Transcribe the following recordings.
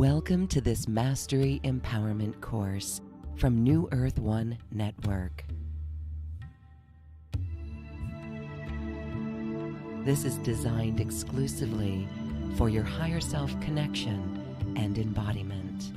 Welcome to this Mastery Empowerment course from New Earth One Network. This is designed exclusively for your higher self connection and embodiment.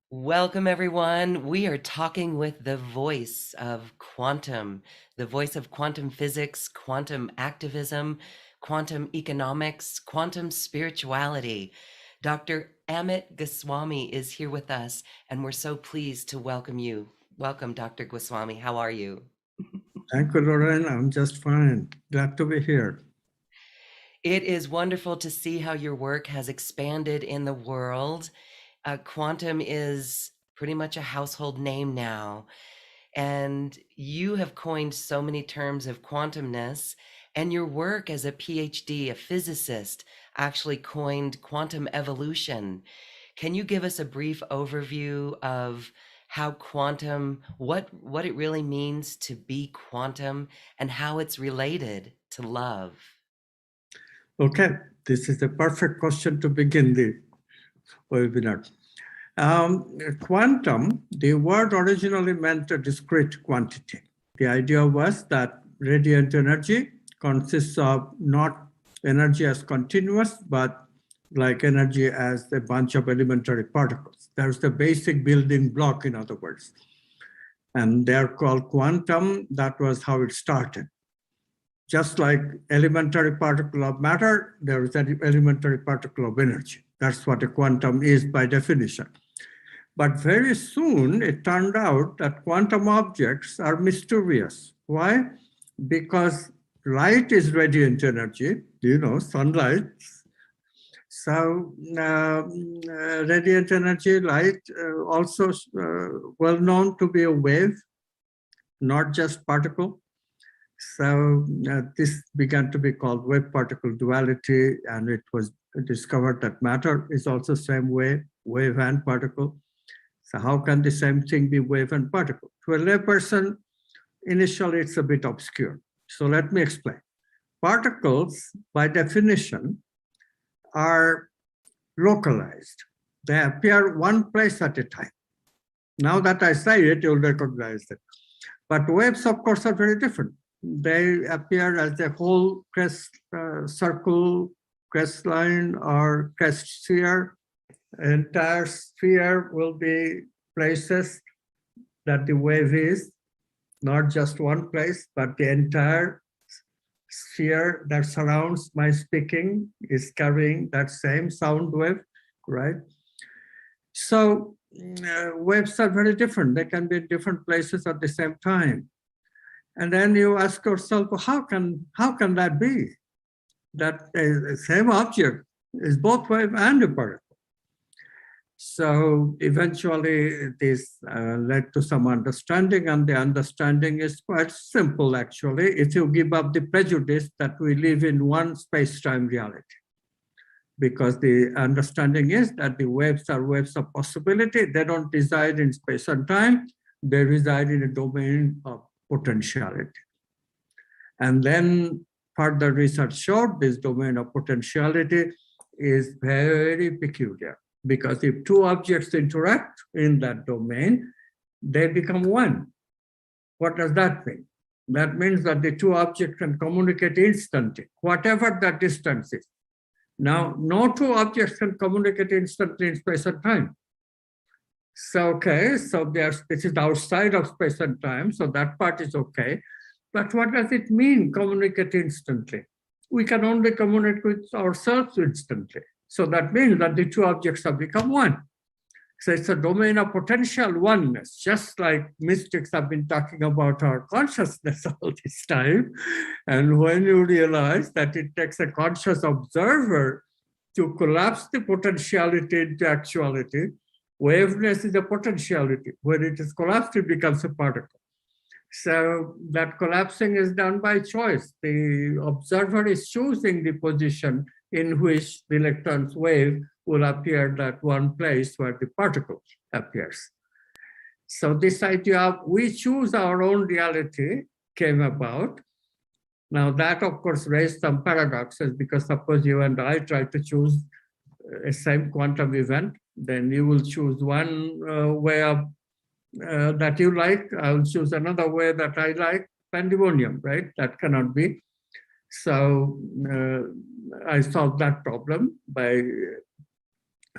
Welcome, everyone. We are talking with the voice of quantum, the voice of quantum physics, quantum activism, quantum economics, quantum spirituality. Dr. Amit Goswami is here with us, and we're so pleased to welcome you. Welcome, Dr. Goswami. How are you? Thank you, Lauren. I'm just fine. Glad to be here. It is wonderful to see how your work has expanded in the world. Quantum is pretty much a household name now, and you have coined so many terms of quantumness, and your work as a PhD, a physicist, actually coined quantum evolution. Can you give us a brief overview of how quantum, what it really means to be quantum, and how it's related to love? Okay, this is the perfect question to begin the webinar. Quantum, the word originally meant a discrete quantity. The idea was that radiant energy consists of not energy as continuous, but like energy as a bunch of elementary particles. There's the basic building block, in other words. And they're called quantum. That was how it started. Just like elementary particle of matter, there is an elementary particle of energy. That's what a quantum is by definition. But very soon, it turned out that quantum objects are mysterious. Why? Because light is radiant energy, sunlight. So radiant energy, light, also well known to be a wave, not just particle. So this began to be called wave-particle duality, and it was discovered that matter is also same way, wave and particle. So how can the same thing be wave and particle? To a layperson, initially it's a bit obscure. So let me explain. Particles, by definition, are localized. They appear one place at a time. Now that I say it, you'll recognize it. But waves, of course, are very different. They appear as a whole crest circle, crest line, or crest sphere. Entire sphere will be places that the wave is, not just one place, but the entire sphere that surrounds my speaking is carrying that same sound wave, right? So waves are very different. They can be in different places at the same time. And then you ask yourself, well, how can that be? That the same object is both wave and a particle. So eventually this led to some understanding, and the understanding is quite simple, actually, if you give up the prejudice that we live in one space-time reality. Because the understanding is that the waves are waves of possibility. They don't reside in space and time. They reside in a domain of potentiality. And then further research showed this domain of potentiality is very peculiar, because if two objects interact in that domain, they become one. What does that mean? That means that the two objects can communicate instantly, whatever the distance is. Now, no two objects can communicate instantly in space and time. So, okay, so this is outside of space and time, so that part is okay. But what does it mean, communicate instantly? we can only communicate with ourselves instantly. So that means that the two objects have become one. So it's a domain of potential oneness, just like mystics have been talking about our consciousness all this time. And when you realize that it takes a conscious observer to collapse the potentiality into actuality, waveness is a potentiality. When it is collapsed, it becomes a particle. So that collapsing is done by choice. The observer is choosing the position in which the electron's wave will appear at one place where the particle appears. So this idea of we choose our own reality came about. Now that, of course, raised some paradoxes, because suppose you and I try to choose a same quantum event, then you will choose one way of that you like, I will choose another way that I like, pandemonium, right? That cannot be. So I solved that problem by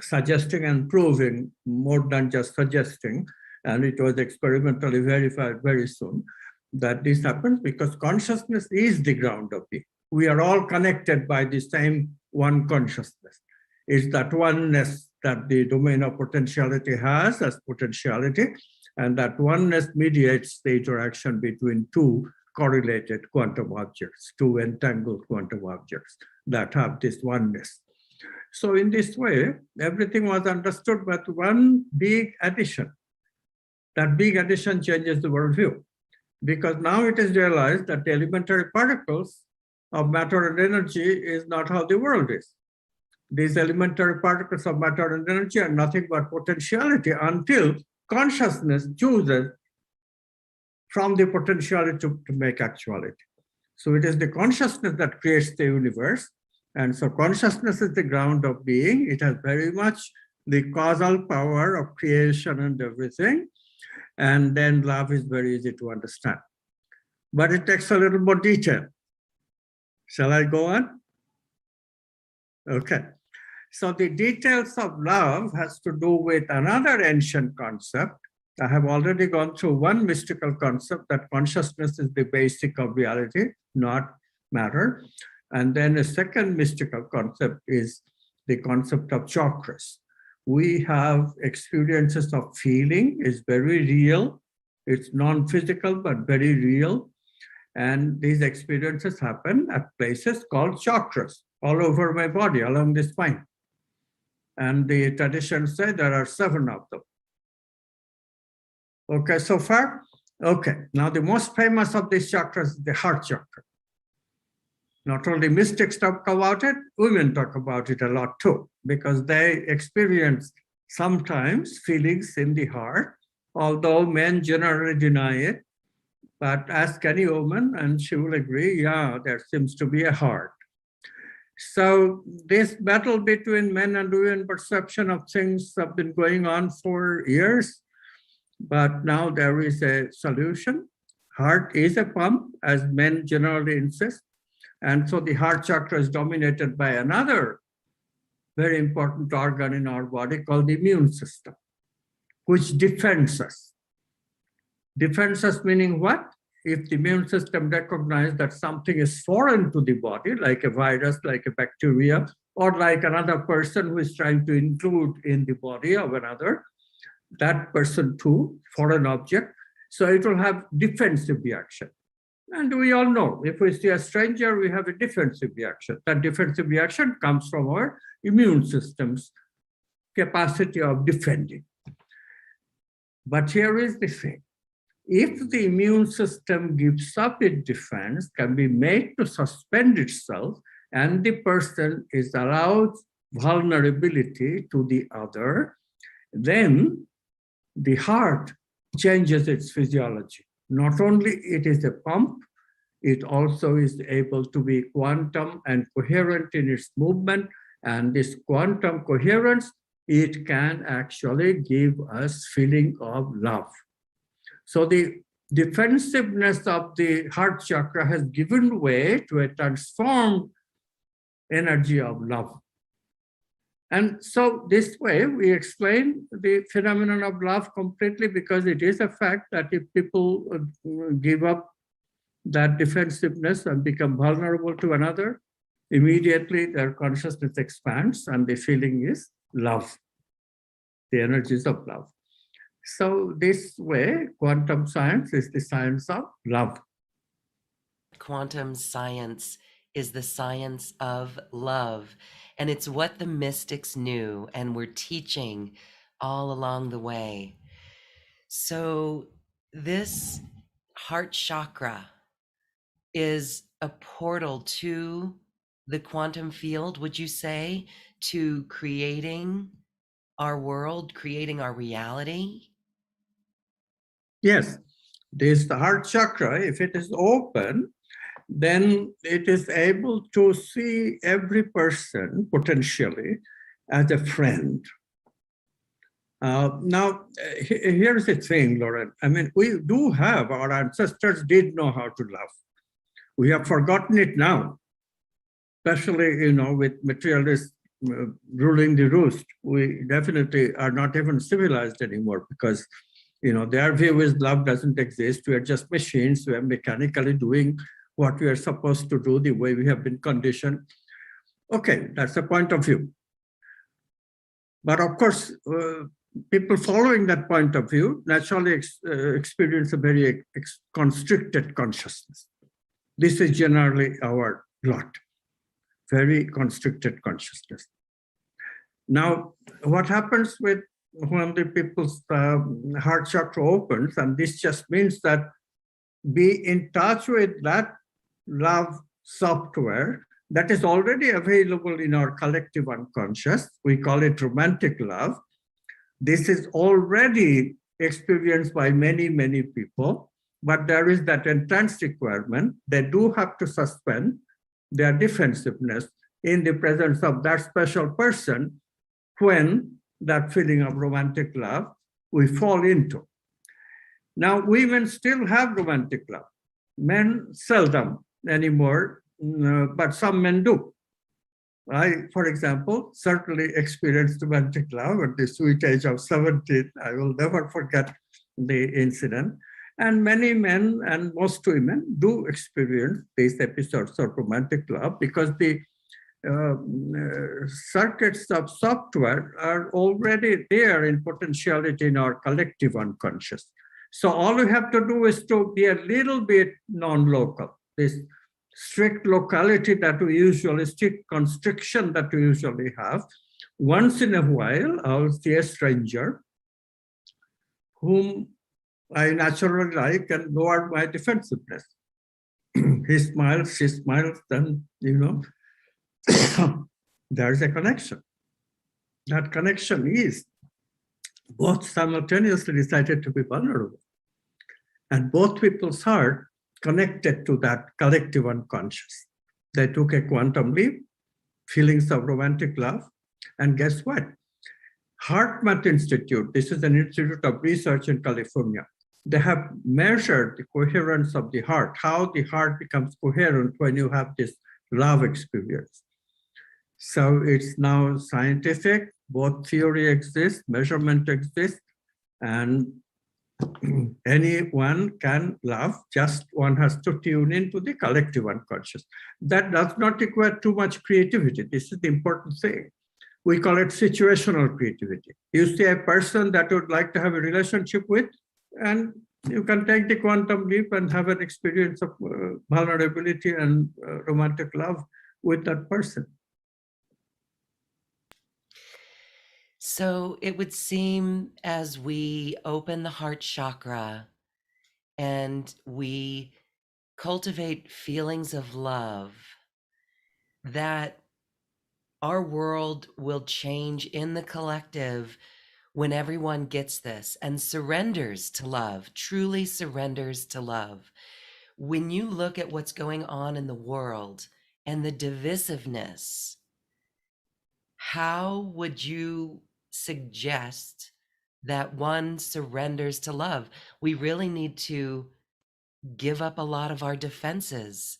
suggesting and proving, more than just suggesting, and it was experimentally verified very soon, that this happens because consciousness is the ground of being. We are all connected by the same one consciousness. It's that oneness that the domain of potentiality has as potentiality, and that oneness mediates the interaction between two correlated quantum objects, two entangled quantum objects that have this oneness. So in this way, everything was understood with one big addition. That big addition changes the worldview, because now it is realized that the elementary particles of matter and energy is not how the world is. These elementary particles of matter and energy are nothing but potentiality until consciousness chooses from the potentiality to make actuality. So it is the consciousness that creates the universe. And so consciousness is the ground of being. It has very much the causal power of creation and everything. And then love is very easy to understand. But it takes a little more detail. Shall I go on? Okay. So the details of love has to do with another ancient concept. I have already gone through one mystical concept, that consciousness is the basic of reality, not matter. And then a second mystical concept is the concept of chakras. We have experiences of feeling, it's very real. It's non-physical, but very real. And these experiences happen at places called chakras, all over my body, along the spine. And the traditions say there are 7 of them. Okay, so far? Okay, now the most famous of these chakras is the heart chakra. Not only mystics talk about it, women talk about it a lot too, because they experience sometimes feelings in the heart, although men generally deny it. But ask any woman and she will agree, yeah, there seems to be a heart. So this battle between men and women perception of things have been going on for years, but now there is a solution. Heart is a pump, as men generally insist. And so the heart chakra is dominated by another very important organ in our body called the immune system, which defends us. Defends us meaning what? If the immune system recognizes that something is foreign to the body, like a virus, like a bacteria, or like another person who is trying to intrude in the body of another, that person too, foreign object, so it will have defensive reaction. And we all know, if we see a stranger, we have a defensive reaction. That defensive reaction comes from our immune system's capacity of defending. But here is the thing. If the immune system gives up its defense, can be made to suspend itself, and the person is allowed vulnerability to the other, then the heart changes its physiology. Not only it is a pump, it also is able to be quantum and coherent in its movement. And this quantum coherence, it can actually give us feeling of love. So the defensiveness of the heart chakra has given way to a transformed energy of love. And so this way we explain the phenomenon of love completely, because it is a fact that if people give up that defensiveness and become vulnerable to another, immediately their consciousness expands and the feeling is love, the energies of love. So this way, quantum science is the science of love. Quantum science is the science of love, and it's what the mystics knew and were teaching all along the way. So this heart chakra is a portal to the quantum field, would you say, to creating our world, creating our reality? Yes, this the heart chakra, if it is open, then it is able to see every person potentially as a friend. Here's the thing, Lauren. I mean, we do have, our ancestors did know how to love. We have forgotten it now, especially, with materialists ruling the roost. We definitely are not even civilized anymore because, their view is love doesn't exist. We are just machines. We are mechanically doing what we are supposed to do the way we have been conditioned. Okay, that's the point of view. But of course, people following that point of view naturally experience a very constricted consciousness. This is generally our lot, very constricted consciousness. Now, what happens when the people's heart chakra opens, and this just means that be in touch with that love software that is already available in our collective unconscious. We call it romantic love. This is already experienced by many, many people, but there is that intense requirement. They do have to suspend their defensiveness in the presence of that special person when that feeling of romantic love we fall into. Now, women still have romantic love. Men seldom anymore, but some men do. I, for example, certainly experienced romantic love at the sweet age of 17. I will never forget the incident. And many men and most women do experience these episodes of romantic love because the circuits of software are already there in potentiality in our collective unconscious. So all we have to do is to be a little bit non-local. This strict locality that we usually, strict constriction that we usually have. Once in a while, I'll see a stranger whom I naturally like and lower my defensiveness. He smiles, she smiles, then, there's a connection. That connection is both simultaneously decided to be vulnerable. And both people's heart connected to that collective unconscious. They took a quantum leap, feelings of romantic love, and guess what? HeartMath Institute, this is an institute of research in California. They have measured the coherence of the heart, how the heart becomes coherent when you have this love experience. So it's now scientific, both theory exists, measurement exists, and anyone can love, just one has to tune into the collective unconscious. That does not require too much creativity. This is the important thing. We call it situational creativity. You see a person that you would like to have a relationship with, and you can take the quantum leap and have an experience of vulnerability and romantic love with that person. So it would seem as we open the heart chakra and we cultivate feelings of love, that our world will change in the collective when everyone gets this and surrenders to love, truly surrenders to love. When you look at what's going on in the world and the divisiveness, how would you suggest that one surrenders to love? We really need to give up a lot of our defenses.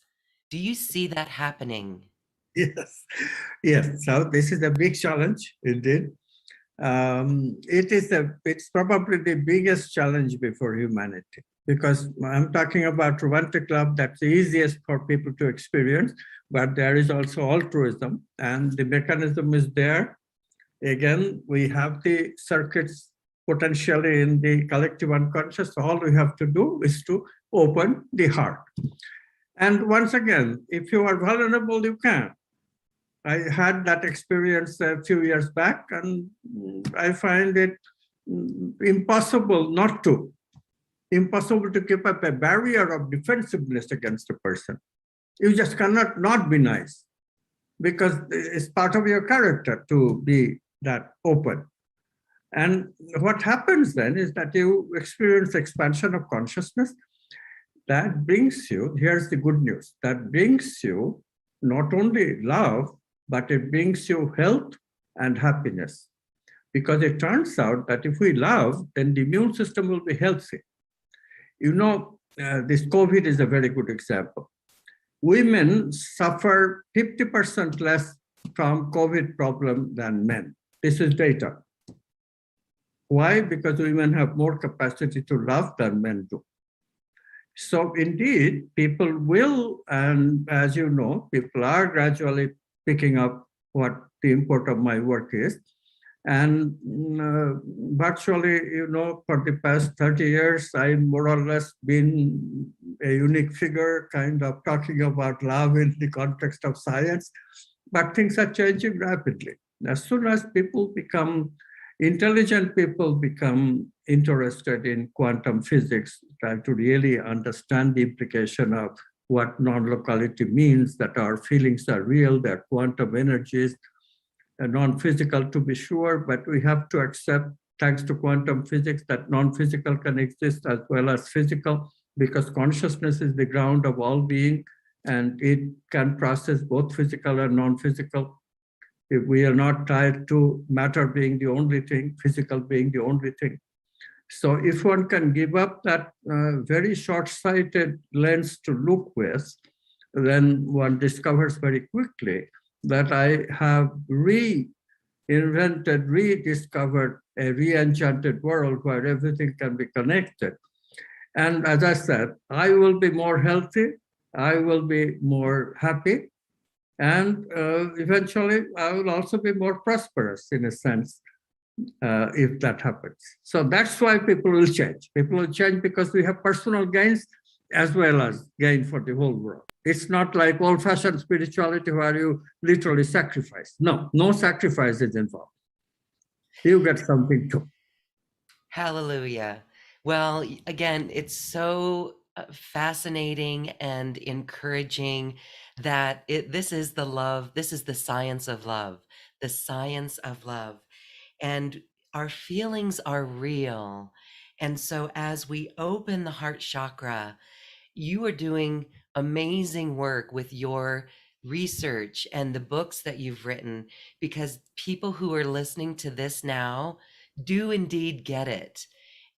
Do you see that happening? Yes, yes. So this is a big challenge indeed. It's probably the biggest challenge before humanity, because I'm talking about romantic love that's the easiest for people to experience. but there is also altruism, and the mechanism is there. Again, we have the circuits potentially in the collective unconscious. All we have to do is to open the heart. And once again, if you are vulnerable, you can. I had that experience a few years back, and I find it impossible to keep up a barrier of defensiveness against a person. You just cannot not be nice, because it's part of your character to be that open. And what happens then is that you experience expansion of consciousness that brings you, here's the good news, that brings you not only love, but it brings you health and happiness. Because it turns out that if we love, then the immune system will be healthy. You know, this COVID is a very good example. Women suffer 50% less from COVID problem than men. This is data. Why? Because women have more capacity to love than men do. So indeed, people will, and as you know, people are gradually picking up what the import of my work is. And virtually, you know, for the past 30 years, I've more or less been a unique figure, kind of talking about love in the context of science. But things are changing rapidly. As soon as people become intelligent, people become interested in quantum physics, try to really understand the implication of what non-locality means, that our feelings are real, that quantum energies are non-physical to be sure, but we have to accept, thanks to quantum physics, that non-physical can exist as well as physical, because consciousness is the ground of all being, and it can process both physical and non-physical. If we are not tied to matter being the only thing, physical being the only thing. So if one can give up that very short-sighted lens to look with, then one discovers very quickly that I have reinvented, rediscovered a re-enchanted world where everything can be connected. And as I said, I will be more healthy, I will be more happy, and eventually I will also be more prosperous in a sense, if that happens. So that's why people will change. People will change because we have personal gains as well as gain for the whole world. It's not like old-fashioned spirituality where you literally sacrifice. No, no sacrifice is involved. You get something too. Hallelujah. Well, again, it's so fascinating and encouraging that this is the love, this is the science of love, the science of love. And our feelings are real. And so as we open the heart chakra, you are doing amazing work with your research and the books that you've written, because people who are listening to this now do indeed get it.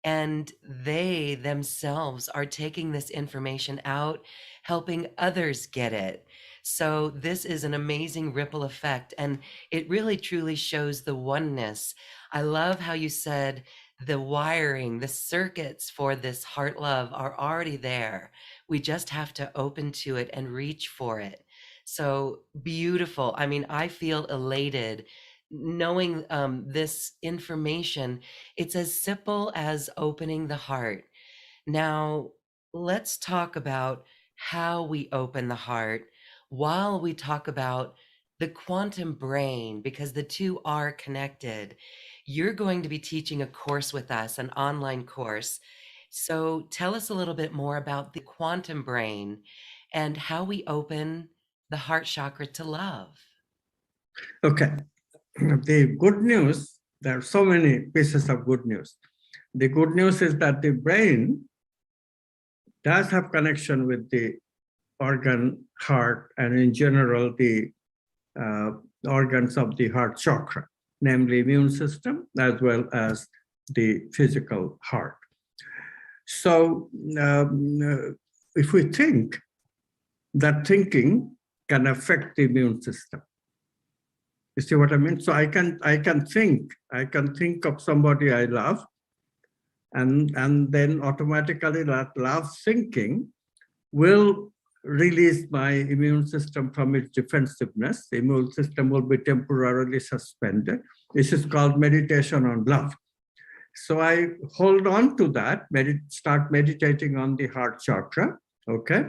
And they themselves are taking this information out, helping others get it. So this is an amazing ripple effect, and it really truly shows the oneness. I love how you said the wiring, the circuits for this heart love are already there. We just have to open to it and reach for it. So beautiful. I mean, I feel elated knowing this information. It's as simple as opening the heart. Now, let's talk about how we open the heart while we talk about the quantum brain, because the two are connected. You're going to be teaching a course with us, an online course. So tell us a little bit more about the quantum brain and how we open the heart chakra to love. Okay. The good news, there are so many pieces of good news. The good news is that the brain does have connection with the organ heart, and in general the organs of the heart chakra, namely immune system as well as the physical heart. So if we think, that thinking can affect the immune system. You see what I mean? So I can think of somebody I love, and then automatically that love thinking will release my immune system from its defensiveness. The immune system will be temporarily suspended. This is called meditation on love. So I hold on to that, start meditating on the heart chakra, okay?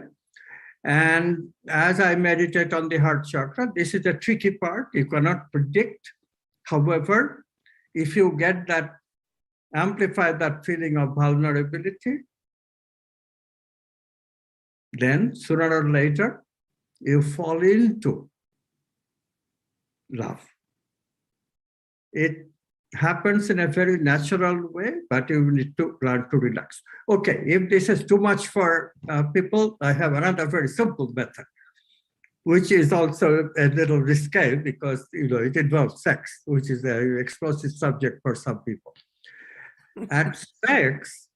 And as I meditate on the heart chakra, this is the tricky part. You cannot predict. However, if you get that, amplify that feeling of vulnerability, then sooner or later, you fall into love. It happens in a very natural way, but you need to learn to relax. Okay, if this is too much for people, I have another very simple method, which is also a little risque because it involves sex, which is an explosive subject for some people. At sex,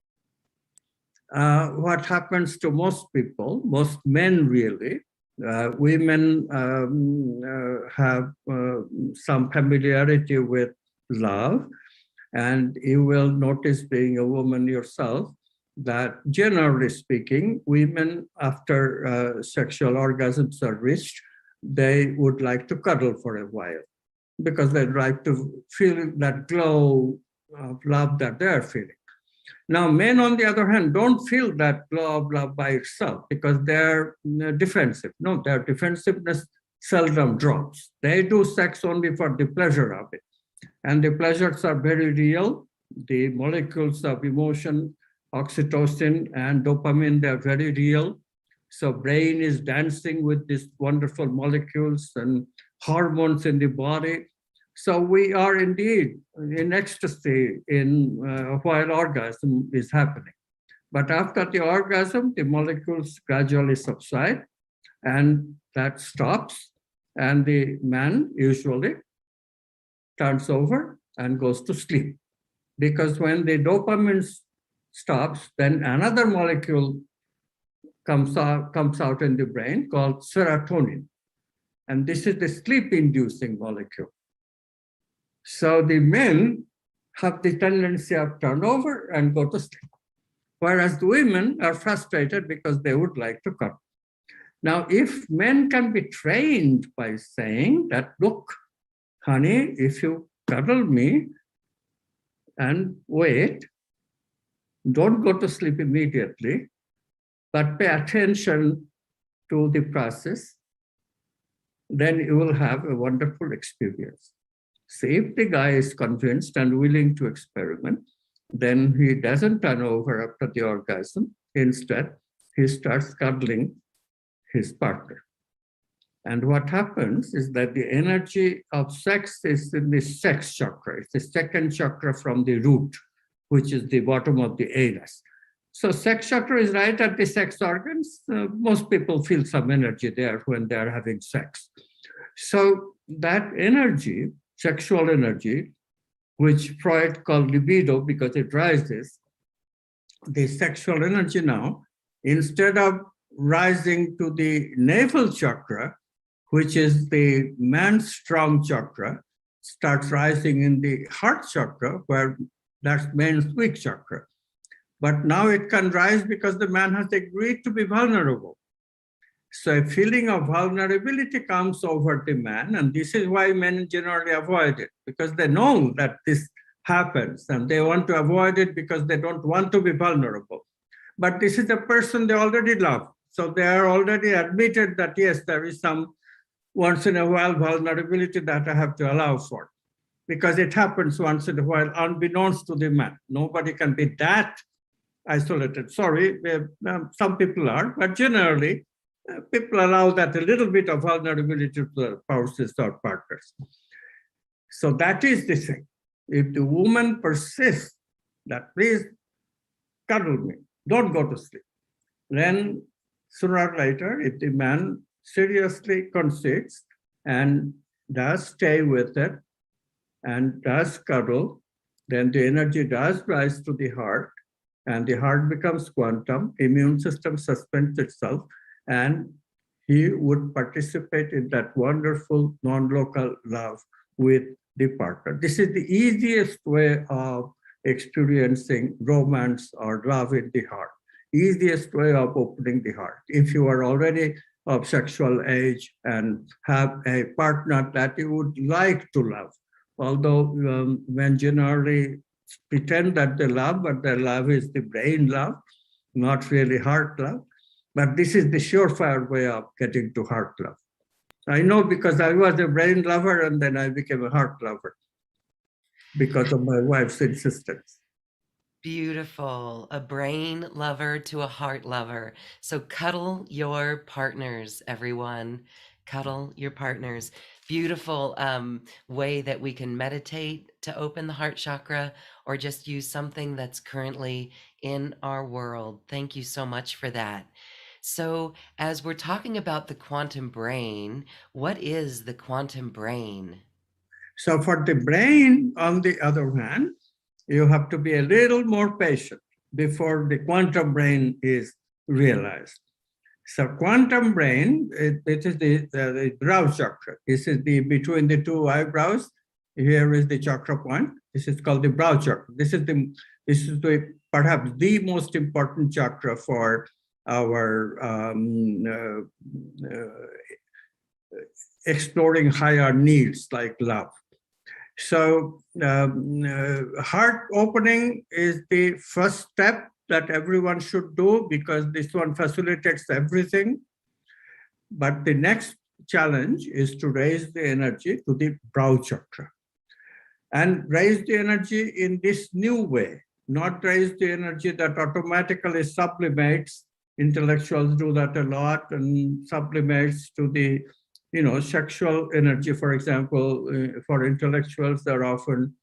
what happens to most people, most men really, women have some familiarity with love, and you will notice, being a woman yourself, that generally speaking, women after sexual orgasms are reached, they would like to cuddle for a while because they'd like to feel that glow of love that they're feeling. Now, men, on the other hand, don't feel that glow of love by itself because they're defensive. No, their defensiveness seldom drops. They do sex only for the pleasure of it. And the pleasures are very real. The molecules of emotion, oxytocin and dopamine, they're very real. So brain is dancing with these wonderful molecules and hormones in the body. So we are indeed in ecstasy while orgasm is happening. But after the orgasm, the molecules gradually subside and that stops. And the man usually turns over and goes to sleep. Because when the dopamine stops, then another molecule comes out in the brain called serotonin. And this is the sleep-inducing molecule. So the men have the tendency of turnover and go to sleep, whereas the women are frustrated because they would like to come. Now, if men can be trained by saying that, look, honey, if you cuddle me and wait, don't go to sleep immediately, but pay attention to the process, then you will have a wonderful experience. So if the guy is convinced and willing to experiment, then he doesn't turn over after the orgasm. Instead, he starts cuddling his partner. And what happens is that the energy of sex is in the sex chakra. It's the second chakra from the root, which is the bottom of the anus. So sex chakra is right at the sex organs. Most people feel some energy there when they're having sex. So that energy, sexual energy, which Freud called libido because it rises, the sexual energy now, instead of rising to the navel chakra, which is the man's strong chakra, starts rising in the heart chakra, where that's man's weak chakra. But now it can rise because the man has agreed to be vulnerable. So a feeling of vulnerability comes over the man, and this is why men generally avoid it, because they know that this happens, and they want to avoid it because they don't want to be vulnerable. But this is a person they already love. So they are already admitted that, yes, there is some once in a while vulnerability that I have to allow for, because it happens once in a while unbeknownst to the man. Nobody can be that isolated. Sorry, some people are, but generally, people allow that a little bit of vulnerability to their spouses or partners. So that is the thing. If the woman persists that, please cuddle me, don't go to sleep, then sooner or later, if the man seriously concedes and does stay with it and does cuddle, then the energy does rise to the heart, and the heart becomes quantum, immune system suspends itself, and he would participate in that wonderful non-local love with the partner. This is the easiest way of experiencing romance or love in the heart. easiest way of opening the heart. If you are already of sexual age and have a partner that you would like to love, although men generally pretend that they love, but their love is the brain love, not really heart love. But this is the surefire way of getting to heart love. I know because I was a brain lover and then I became a heart lover because of my wife's insistence. Beautiful. A brain lover to a heart lover. So cuddle your partners, everyone. Cuddle your partners. Beautiful way that we can meditate to open the heart chakra or just use something that's currently in our world. Thank you so much for that. So as we're talking about the quantum brain, what is the quantum brain? So for the brain, on the other hand, you have to be a little more patient before the quantum brain is realized. So quantum brain, it is the brow chakra. This is the between the two eyebrows. Here is the chakra point. This is called the brow chakra. This is the perhaps the most important chakra for our exploring higher needs like love. So heart opening is the first step that everyone should do because this one facilitates everything. But the next challenge is to raise the energy to the brow chakra and raise the energy in this new way, not raise the energy that automatically sublimates. Intellectuals do that a lot and sublimates to the sexual energy, for example. For intellectuals, they're often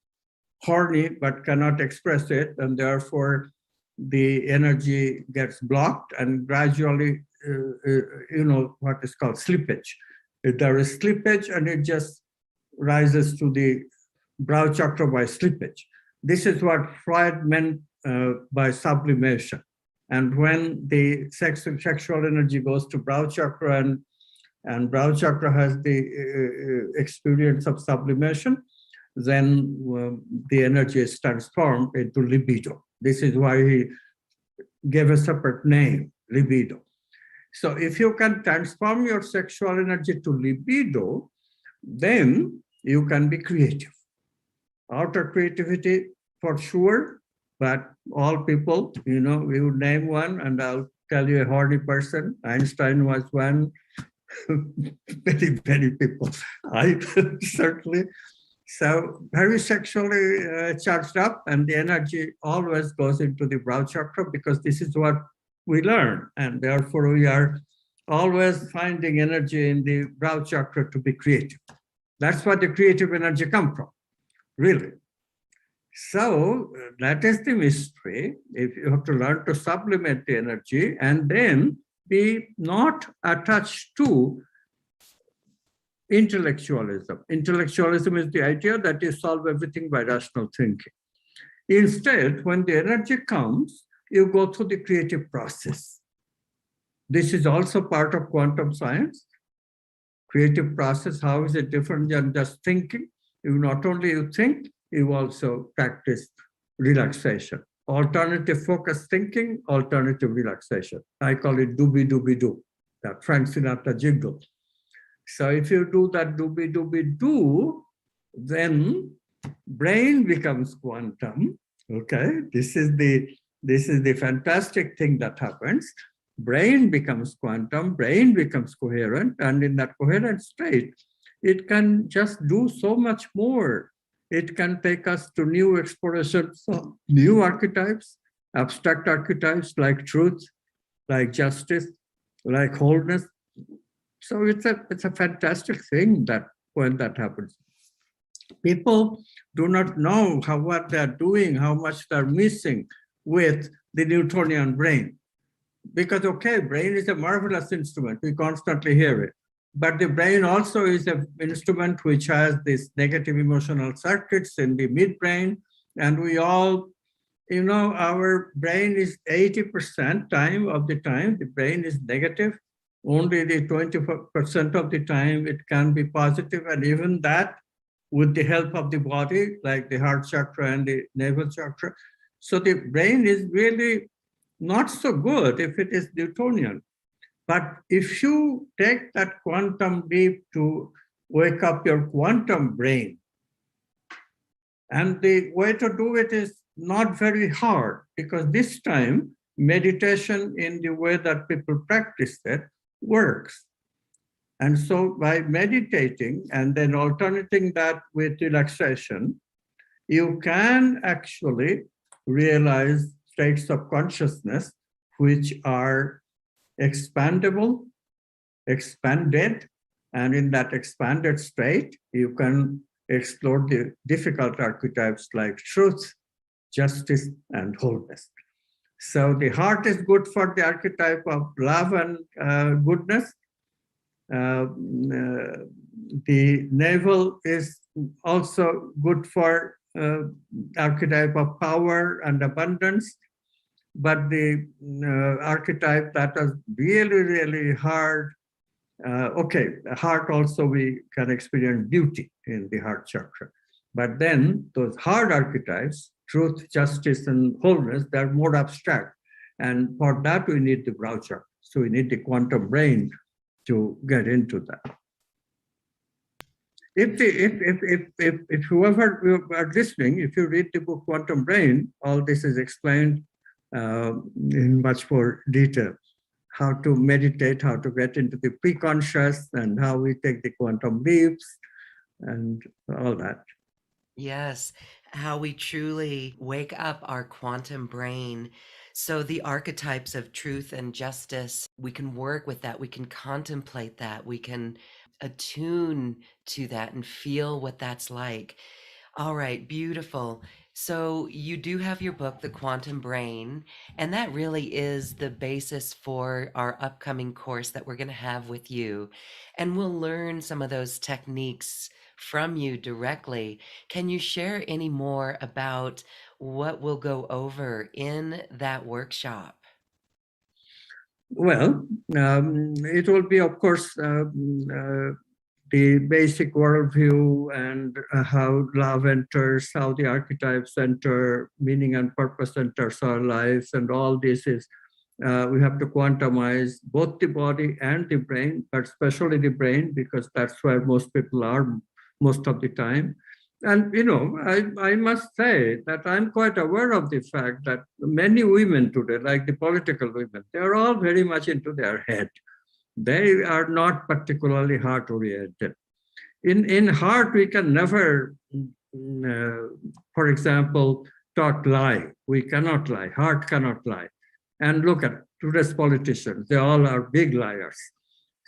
horny but cannot express it, and therefore the energy gets blocked and gradually, what is called slippage. If there is slippage and it just rises to the brow chakra by slippage. This is what Freud meant by sublimation. And when the sexual energy goes to brow chakra and brow chakra has the experience of sublimation, then the energy is transformed into libido. This is why he gave a separate name, libido. So if you can transform your sexual energy to libido, then you can be creative. Outer creativity for sure, but all people, we would name one, and I'll tell you a horny person. Einstein was one. Many, many people. I certainly. So very sexually charged up, and the energy always goes into the brow chakra because this is what we learn, and therefore we are always finding energy in the brow chakra to be creative. That's where the creative energy comes from, really. So that is the mystery. If you have to learn to sublimate the energy and then be not attached to intellectualism. Intellectualism is the idea that you solve everything by rational thinking. Instead, when the energy comes, you go through the creative process. This is also part of quantum science. Creative process, how is it different than just thinking? You not only you think, you also practice relaxation. Alternative focused thinking, alternative relaxation. I call it doobie-doobie-doo, that Frank Sinatra jingle. So if you do that doobie-doobie-doo, then brain becomes quantum. Okay, this is the fantastic thing that happens. Brain becomes quantum, brain becomes coherent, and in that coherent state, it can just do so much more. It can take us to new explorations of new archetypes, abstract archetypes like truth, like justice, like wholeness. So it's a fantastic thing that when that happens. People do not know what they're doing, how much they're missing with the Newtonian brain. Because, okay, brain is a marvelous instrument. We constantly hear it. But the brain also is an instrument which has these negative emotional circuits in the midbrain. And we all, our brain is 80% of the time, the brain is negative. Only the 20% of the time it can be positive, and even that with the help of the body, like the heart chakra and the navel chakra. So the brain is really not so good if it is Newtonian. But if you take that quantum leap to wake up your quantum brain, and the way to do it is not very hard, because this time meditation in the way that people practice it works. And so by meditating and then alternating that with relaxation, you can actually realize states of consciousness which are expandable, expanded, and in that expanded state, you can explore the difficult archetypes like truth, justice, and wholeness. So the heart is good for the archetype of love and goodness. The navel is also good for archetype of power and abundance. But the archetype that is really, really hard, okay, heart also we can experience beauty in the heart chakra. But then those hard archetypes, truth, justice, and wholeness, they're more abstract. And for that, we need the brow chakra. So we need the quantum brain to get into that. If whoever are listening, if you read the book Quantum Brain, all this is explained in much more detail. How to meditate, how to get into the pre-conscious, and how we take the quantum leaps, and all that. Yes, how we truly wake up our quantum brain. So the archetypes of truth and justice, we can work with that, we can contemplate that, we can attune to that and feel what that's like. All right, beautiful. So you do have your book, The Quantum Brain, and that really is the basis for our upcoming course that we're going to have with you. And we'll learn some of those techniques from you directly. Can you share any more about what we'll go over in that workshop? Well, it will be, of course, the basic worldview and how love enters, how the archetypes enter, meaning and purpose enters our lives, and all this is, we have to quantumize both the body and the brain, but especially the brain, because that's where most people are most of the time. And, you know, I must say that I'm quite aware of the fact that many women today, like the political women, they're all very much into their head. They are not particularly heart-oriented. In heart, we can never, for example, talk lie. We cannot lie. Heart cannot lie. And look at today's politicians. They all are big liars.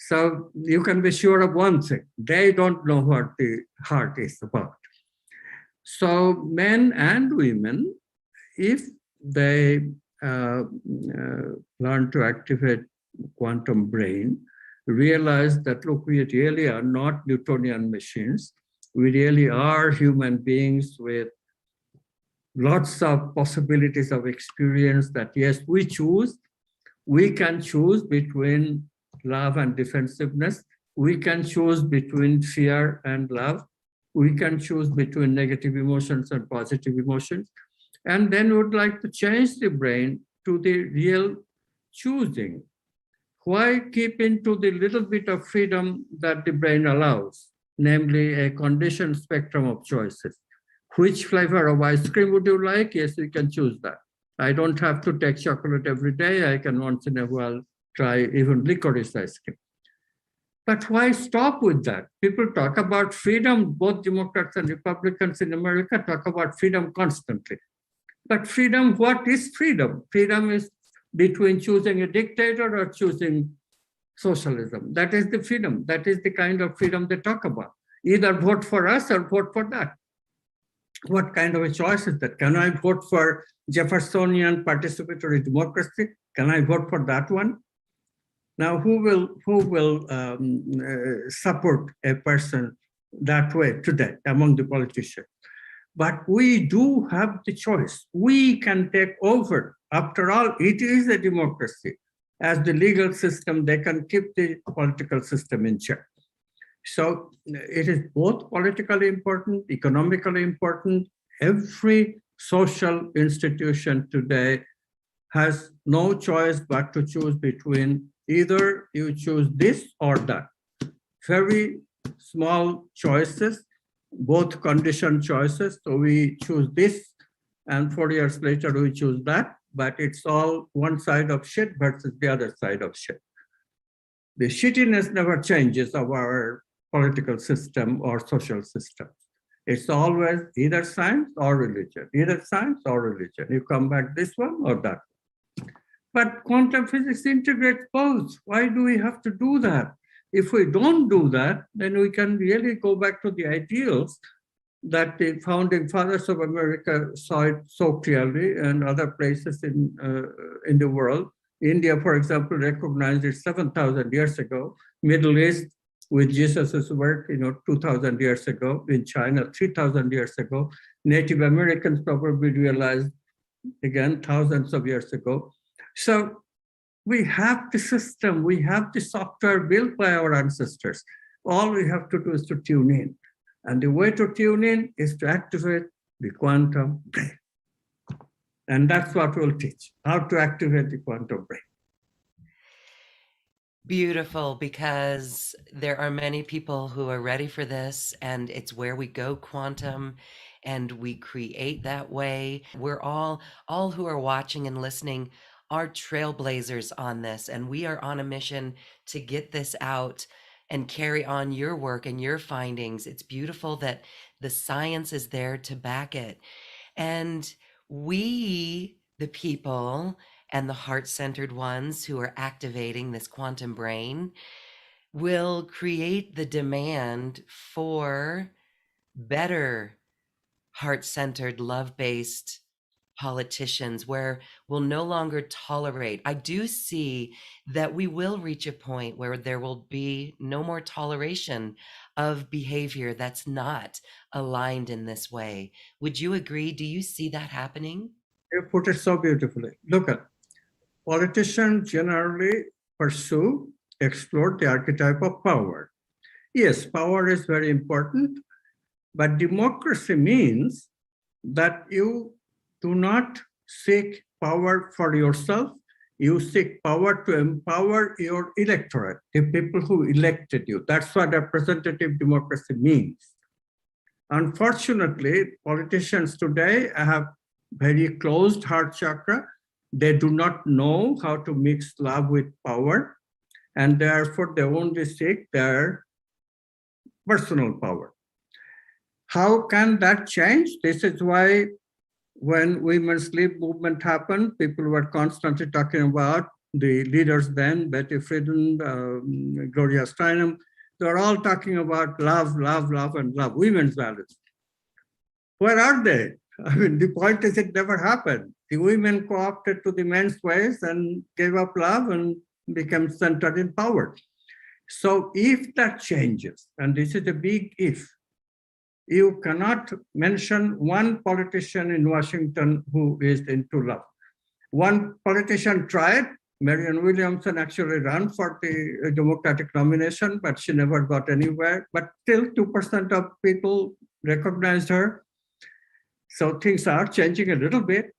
So you can be sure of one thing. They don't know what the heart is about. So men and women, if they learn to activate quantum brain, realize that, look, we really are not Newtonian machines. We really are human beings with lots of possibilities of experience that, yes, we choose. We can choose between love and defensiveness. We can choose between fear and love. We can choose between negative emotions and positive emotions. And then we would like to change the brain to the real choosing. Why keep into the little bit of freedom that the brain allows, namely a conditioned spectrum of choices? Which flavor of ice cream would you like? Yes, you can choose that. I don't have to take chocolate every day. I can once in a while try even licorice ice cream. But why stop with that? People talk about freedom, both Democrats and Republicans in America talk about freedom constantly. But freedom, what is freedom? Freedom is between choosing a dictator or choosing socialism. That is the freedom. That is the kind of freedom they talk about. Either vote for us or vote for that. What kind of a choice is that? Can I vote for Jeffersonian participatory democracy? Can I vote for that one? Now, who will support a person that way today among the politicians? But we do have the choice. We can take over. After all, it is a democracy. As the legal system, they can keep the political system in check. So it is both politically important, economically important. Every social institution today has no choice but to choose between either you choose this or that. Very small choices, both conditioned choices. So we choose this, and 4 years later we choose that, but it's all one side of shit versus the other side of shit. The shittiness never changes of our political system or social system. It's always either science or religion, either science or religion. You come back this one or that. But quantum physics integrates both. Why do we have to do that? If we don't do that, then we can really go back to the ideals that the founding fathers of America saw it so clearly, and other places in the world. India, for example, recognized it 7,000 years ago. Middle East, with Jesus's work, 2,000 years ago. In China, 3,000 years ago. Native Americans probably realized, again, thousands of years ago. So we have the system, we have the software built by our ancestors. All we have to do is to tune in. And the way to tune in is to activate the quantum brain. And that's what we'll teach, how to activate the quantum brain. Beautiful, because there are many people who are ready for this, and it's where we go quantum, and we create that way. We're all who are watching and listening are trailblazers on this, and we are on a mission to get this out and carry on your work and your findings. It's beautiful that the science is there to back it. And we, the people, and the heart-centered ones who are activating this quantum brain, will create the demand for better heart-centered, love-based politicians, where we'll no longer tolerate. I do see that we will reach a point where there will be no more toleration of behavior that's not aligned in this way. Would you agree? Do you see that happening? You put it so beautifully. Look at politicians generally explore the archetype of power. Yes, power is very important, but democracy means that you do not seek power for yourself. You seek power to empower your electorate, the people who elected you. That's what representative democracy means. Unfortunately, politicians today have very closed heart chakra. They do not know how to mix love with power, and therefore they only seek their personal power. How can that change? This is why when women's lib movement happened, people were constantly talking about the leaders then, Betty Friedan, Gloria Steinem. They're all talking about love, love, love, and love, women's values. Where are they? I mean, the point is it never happened. The women co-opted to the men's ways and gave up love and became centered in power. So if that changes, and this is a big if, you cannot mention one politician in Washington who is into love. One politician tried. Marianne Williamson actually ran for the Democratic nomination, but she never got anywhere. But still 2% of people recognized her. So things are changing a little bit.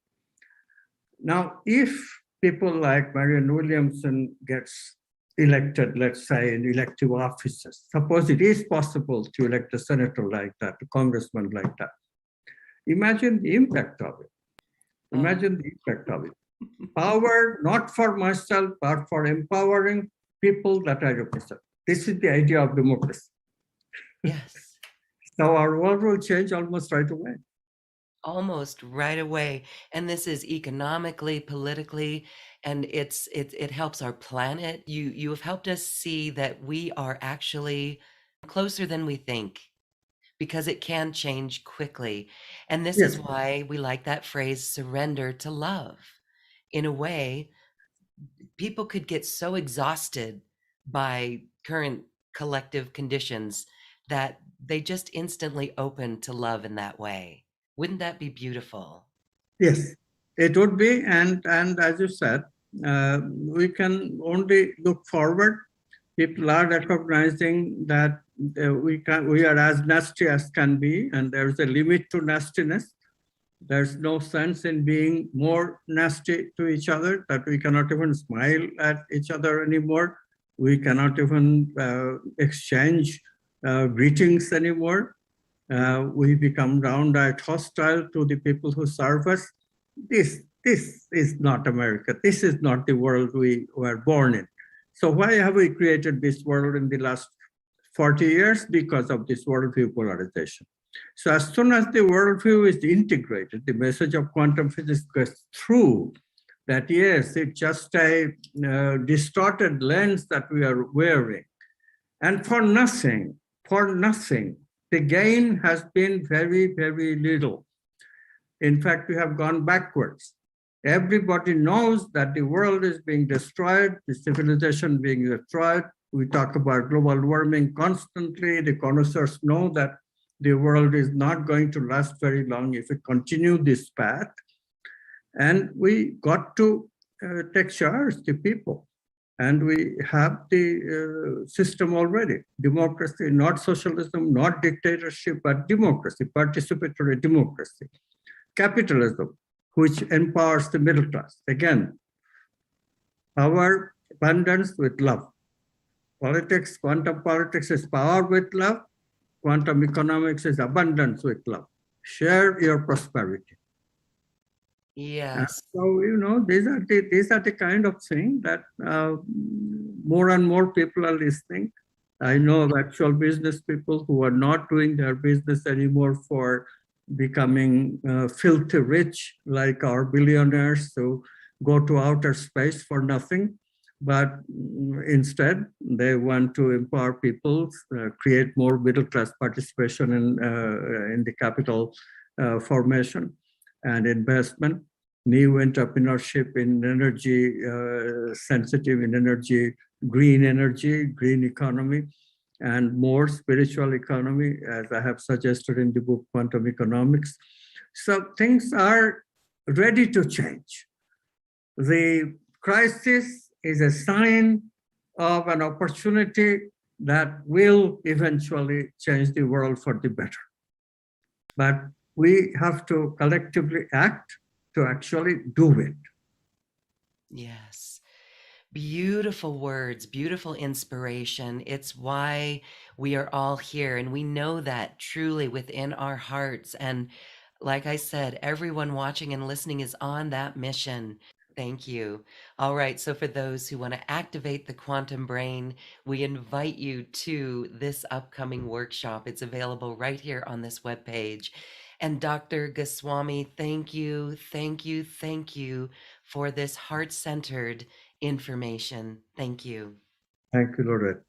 Now, if people like Marianne Williamson gets elected, let's say, in elective offices, suppose it is possible to elect a senator like that, a congressman like that. Imagine the impact of it. Imagine the impact of it. Power, not for myself, but for empowering people that I represent. This is the idea of democracy. Yes. So our world will change almost right away. Almost right away. And this is economically, politically, and it helps our planet. You have helped us see that we are actually closer than we think, because it can change quickly. And this is why we like that phrase, surrender to love. In a way, people could get so exhausted by current collective conditions that they just instantly open to love in that way. Wouldn't that be beautiful? Yes, it would be. And as you said, we can only look forward. People are recognizing that we are as nasty as can be, and there's a limit to nastiness. There's no sense in being more nasty to each other, that we cannot even smile at each other anymore. We cannot even exchange greetings anymore. We become downright hostile to the people who serve us. This is not America. This is not the world we were born in. So why have we created this world in the last 40 years? Because of this worldview polarization. So as soon as the worldview is integrated, the message of quantum physics goes through that, yes, it's just a distorted lens that we are wearing. And for nothing, the gain has been very, very little. In fact, we have gone backwards. Everybody knows that the world is being destroyed, the civilization being destroyed. We talk about global warming constantly. The connoisseurs know that the world is not going to last very long if we continue this path. And we got to take charge, the people. And we have the system already. Democracy, not socialism, not dictatorship, but democracy, participatory democracy. Capitalism, which empowers the middle class. Again, power, abundance with love. Politics, quantum politics is power with love. Quantum economics is abundance with love. Share your prosperity. Yes. So, these are the kind of thing that more and more people are listening. I know of actual business people who are not doing their business anymore for becoming filthy rich, like our billionaires who go to outer space for nothing. But instead, they want to empower people, create more middle class participation in the capital formation and investment, new entrepreneurship in energy, sensitive in energy, green economy, and more spiritual economy, as I have suggested in the book Quantum Economics. So things are ready to change. The crisis is a sign of an opportunity that will eventually change the world for the better. But we have to collectively act to actually do it. Yes. Beautiful words, beautiful inspiration. It's why we are all here. And we know that truly within our hearts. And like I said, everyone watching and listening is on that mission. Thank you. All right. So for those who want to activate the quantum brain, we invite you to this upcoming workshop. It's available right here on this webpage. And Dr. Goswami, thank you, thank you, thank you for this heart-centered information. Thank you. Thank you, Lorette.